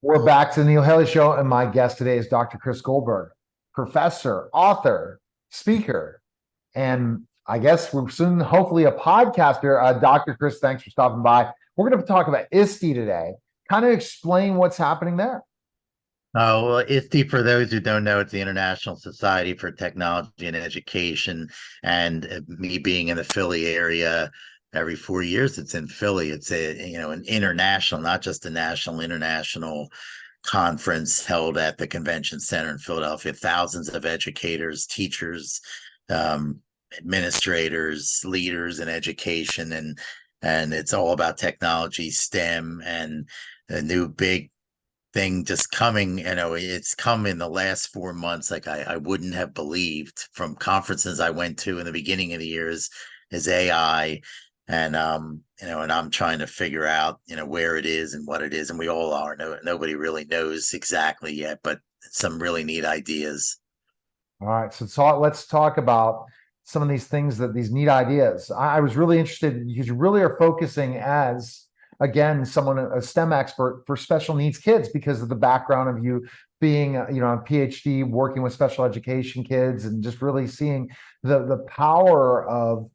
We're back to the Neil Haley Show, and my guest today is Dr. Chris Goldberg, professor, author, speaker, and I guess we're soon, hopefully, a podcaster. Dr. Chris, thanks for stopping by. We're going to talk about ISTE today. Kind of explain what's happening there. Well, ISTE, for those who don't know, it's the International Society for Technology and Education. And me being in the Philly area, every 4 years it's in Philly. It's an international, not just a national, international conference held at the Convention Center in Philadelphia. Thousands of educators, teachers, administrators, leaders in education, and it's all about technology, STEM, and a new big thing just coming. It's come in the last 4 months like I wouldn't have believed, from conferences I went to in the beginning of the years, is AI. And and I'm trying to figure out where it is and what it is, and we all are. Nobody really knows exactly yet, but some really neat ideas. All right, so let's talk about some of these things, these neat ideas. I was really interested because you really are focusing as, again, someone, a STEM expert for special needs kids, because of the background of you being, a PhD, working with special education kids, and just really seeing the power of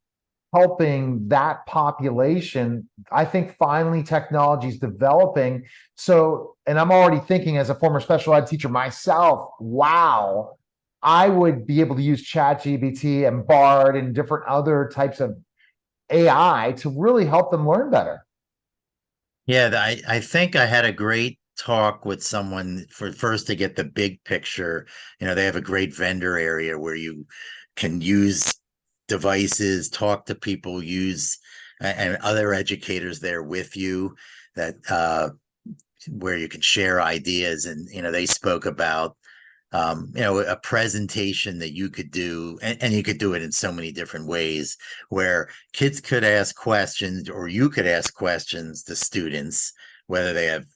helping that population. I think finally technology is developing. So, and I'm already thinking, as a former special ed teacher myself, wow, I would be able to use ChatGPT and Bard and different other types of AI to really help them learn better. Yeah, I think I had a great talk with someone for first to get the big picture. They have a great vendor area where you can use devices, talk to people, use and other educators there with you, that where you can share ideas. And they spoke about a presentation that you could do, and you could do it in so many different ways, where kids could ask questions, or you could ask questions to students, whether they have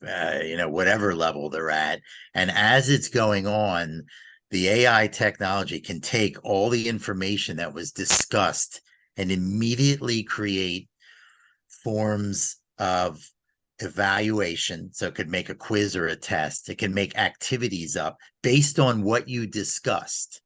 whatever level they're at. And as it's going on, the AI technology can take all the information that was discussed and immediately create forms of evaluation. So it could make a quiz or a test. It can make activities up based on what you discussed.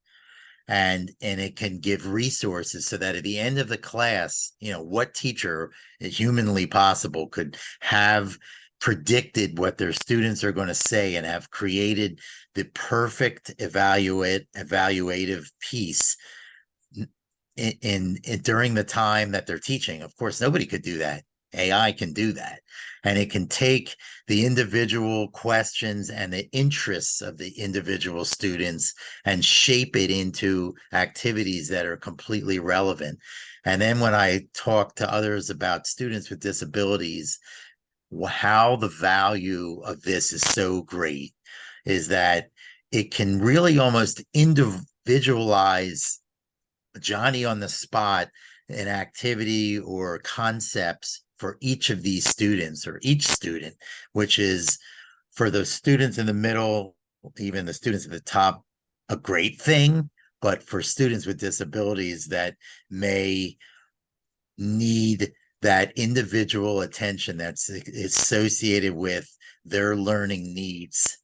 And it can give resources so that at the end of the class, what teacher, humanly possible, could have predicted what their students are going to say and have created the perfect evaluative piece in during the time that they're teaching. Of course, nobody could do that. AI can do that. And it can take the individual questions and the interests of the individual students and shape it into activities that are completely relevant. And then when I talk to others about students with disabilities, how the value of this is so great is that it can really almost individualize Johnny on the spot an activity or concepts for each of these students, or each student, which is, for the students in the middle, even the students at the top, a great thing. But for students with disabilities that may need that individual attention that's associated with their learning needs,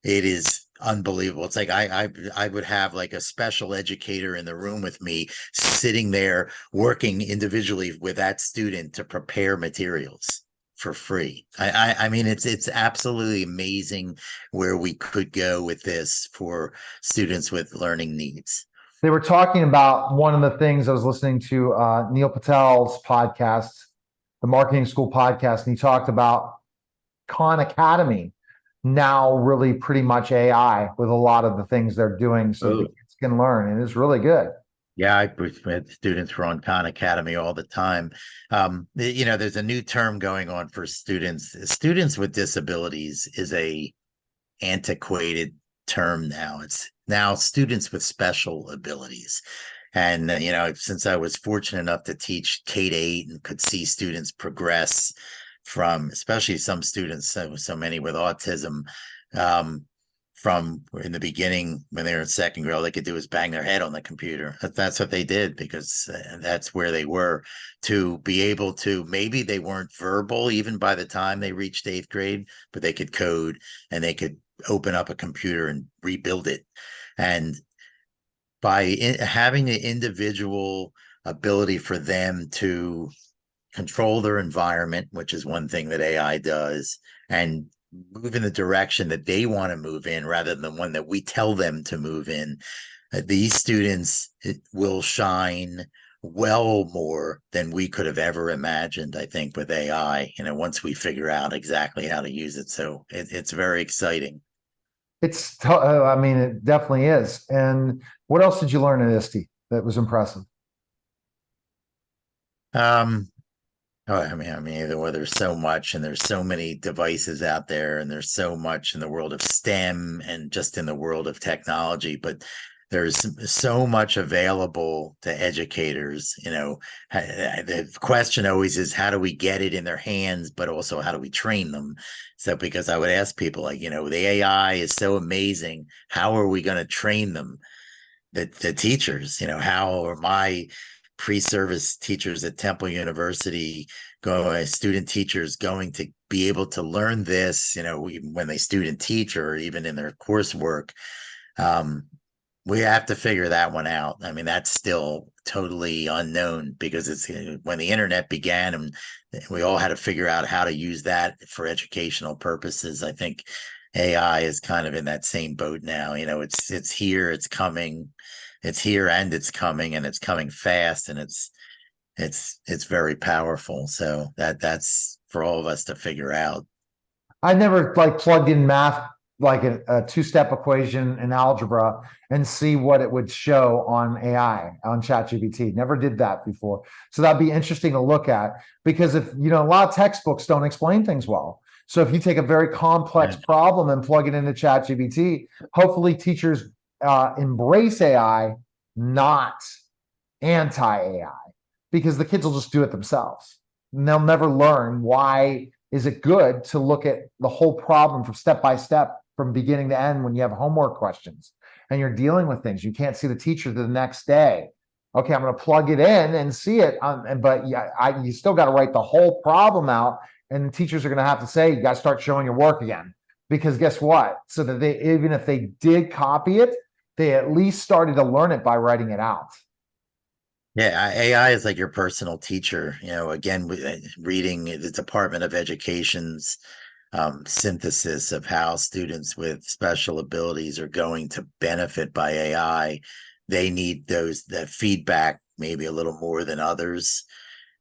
it is unbelievable. It's like I would have like a special educator in the room with me, sitting there working individually with that student to prepare materials for free. I mean, it's absolutely amazing where we could go with this for students with learning needs. They were talking about, one of the things I was listening to, Neil Patel's podcast, the Marketing School podcast, and he talked about Khan Academy now really pretty much AI with a lot of the things they're doing, so the kids can learn, and it's really good. Yeah, I had students who are on Khan Academy all the time. There's a new term going on for students. Students with disabilities is a antiquated term now. It's now students with special abilities. And, since I was fortunate enough to teach K-8 and could see students progress from, especially some students, so many with autism, from in the beginning when they were in second grade, all they could do was bang their head on the computer. That's what they did because that's where they were, to be able to, maybe they weren't verbal even by the time they reached eighth grade, but they could code and they could open up a computer and rebuild it. And by having the individual ability for them to control their environment, which is one thing that AI does, and move in the direction that they want to move in rather than the one that we tell them to move in, these students will shine well more than we could have ever imagined, I think, with AI, once we figure out exactly how to use it. So it's very exciting. I mean, it definitely is. And what else did you learn at ISTE that was impressive? Oh, well, there's so much, and there's so many devices out there, and there's so much in the world of STEM and just in the world of technology, but there's so much available to educators. The question always is, how do we get it in their hands, but also how do we train them? So, because I would ask people like, the AI is so amazing. How are we going to train them? The teachers, how are my pre-service teachers at Temple University, student teachers, going to be able to learn this, when they student teach or even in their coursework? We have to figure that one out. I mean, that's still totally unknown because it's when the internet began and we all had to figure out how to use that for educational purposes. I think AI is kind of in that same boat now. It's here, it's coming. It's here and it's coming, and it's coming fast, and it's very powerful. So that's for all of us to figure out. I never plugged in math, like a two-step equation in algebra, and see what it would show on AI, on ChatGPT. Never did that before. So that'd be interesting to look at, because if, a lot of textbooks don't explain things well. So if you take a very complex problem and plug it into ChatGPT, hopefully teachers embrace AI, not anti-AI, because the kids will just do it themselves. And they'll never learn why is it good to look at the whole problem from step by step, from beginning to end, when you have homework questions and you're dealing with things. You can't see the teacher the next day. Okay, I'm going to plug it in and see it, but you still got to write the whole problem out, and teachers are going to have to say, you got to start showing your work again, because guess what? So that even if they did copy it, they at least started to learn it by writing it out. Yeah, AI is like your personal teacher. Again, reading the Department of Education's synthesis of how students with special abilities are going to benefit by AI. They need that feedback maybe a little more than others,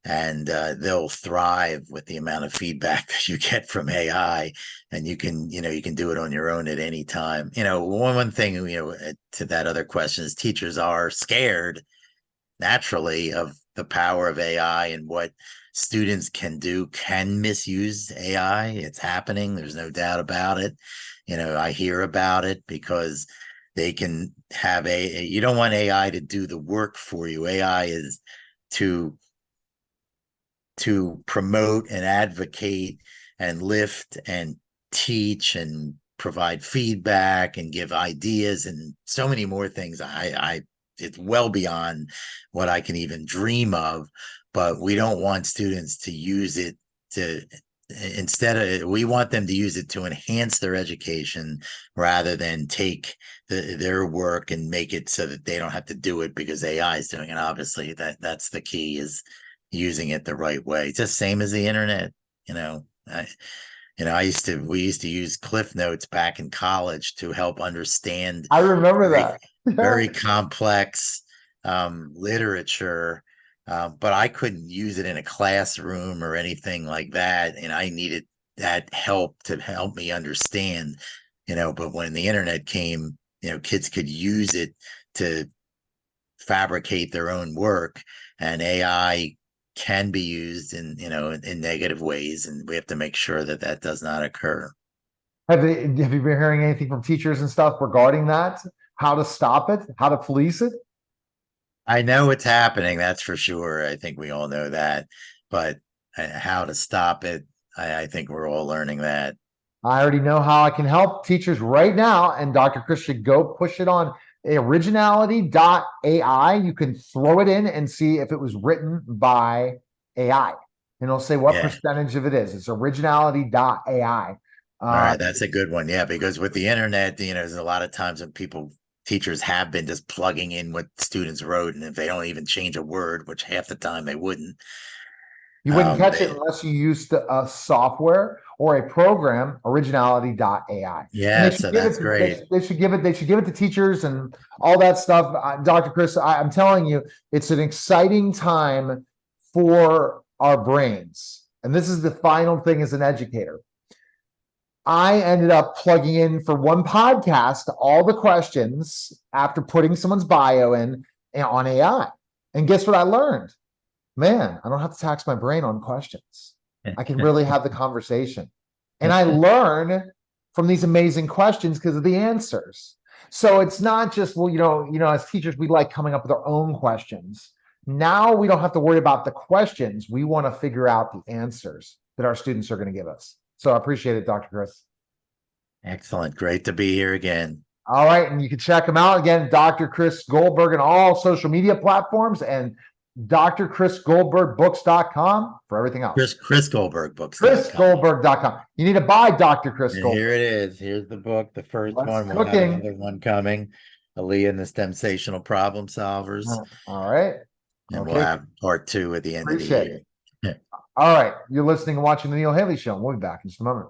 and they'll thrive with the amount of feedback that you get from AI. And you can do it on your own at any time. One thing, to that other question is, teachers are scared naturally of the power of AI and what students can misuse AI. It's happening. There's no doubt about it. I hear about it because they can have you don't want AI to do the work for you. AI is to promote and advocate and lift and teach and provide feedback and give ideas and so many more things. It's well beyond what I can even dream of, but we don't want students to use it we want them to use it to enhance their education rather than take their work and make it so that they don't have to do it because AI is doing it. Obviously, that's the key, is using it the right way. It's the same as the internet. We used to use Cliff Notes back in college to help understand. I remember that. Very complex literature, but I couldn't use it in a classroom or anything like that, and I needed that help to help me understand. But when the internet came, kids could use it to fabricate their own work, and AI can be used in negative ways, and we have to make sure that does not occur. Have you been hearing anything from teachers and stuff regarding that? How to stop it? How to police it? I know it's happening, that's for sure. I think we all know that, but how to stop it, I think we're all learning that. I already know how I can help teachers right now, and Dr. Chris should go push it on originality.ai. You can throw it in and see if it was written by AI. And it'll say what Yeah. percentage of it is. It's originality.ai. All right, that's a good one. Yeah, because with the internet, there's a lot of times when teachers have been just plugging in what students wrote, and if they don't even change a word, which half the time they wouldn't. You wouldn't catch it unless you used a software or a program, originality.ai. Yeah, so that's great. They should give it to teachers and all that stuff. Dr. Chris, I'm telling you, it's an exciting time for our brains. And this is the final thing as an educator. I ended up plugging in for one podcast all the questions after putting someone's bio in on AI. And guess what I learned? Man, I don't have to tax my brain on questions. I can really have the conversation. And I learn from these amazing questions because of the answers. So it's not just, well, as teachers, we like coming up with our own questions. Now we don't have to worry about the questions. We want to figure out the answers that our students are going to give us. So I appreciate it, Dr. Chris. Excellent. Great to be here again. All right. And you can check him out again, Dr. Chris Goldberg, on all social media platforms, and drchrisgoldbergbooks.com for everything else. Chris Goldberg books. chrisgoldberg.com. You need to buy Dr. Chris Goldberg. Here it is. Here's the book. The first one. We'll have another one coming. Aliyah and the STEMsational Problem Solvers. All right. And we'll have part 2 at the end of the year. All right. You're listening and watching the Neil Haley Show. We'll be back in just a moment.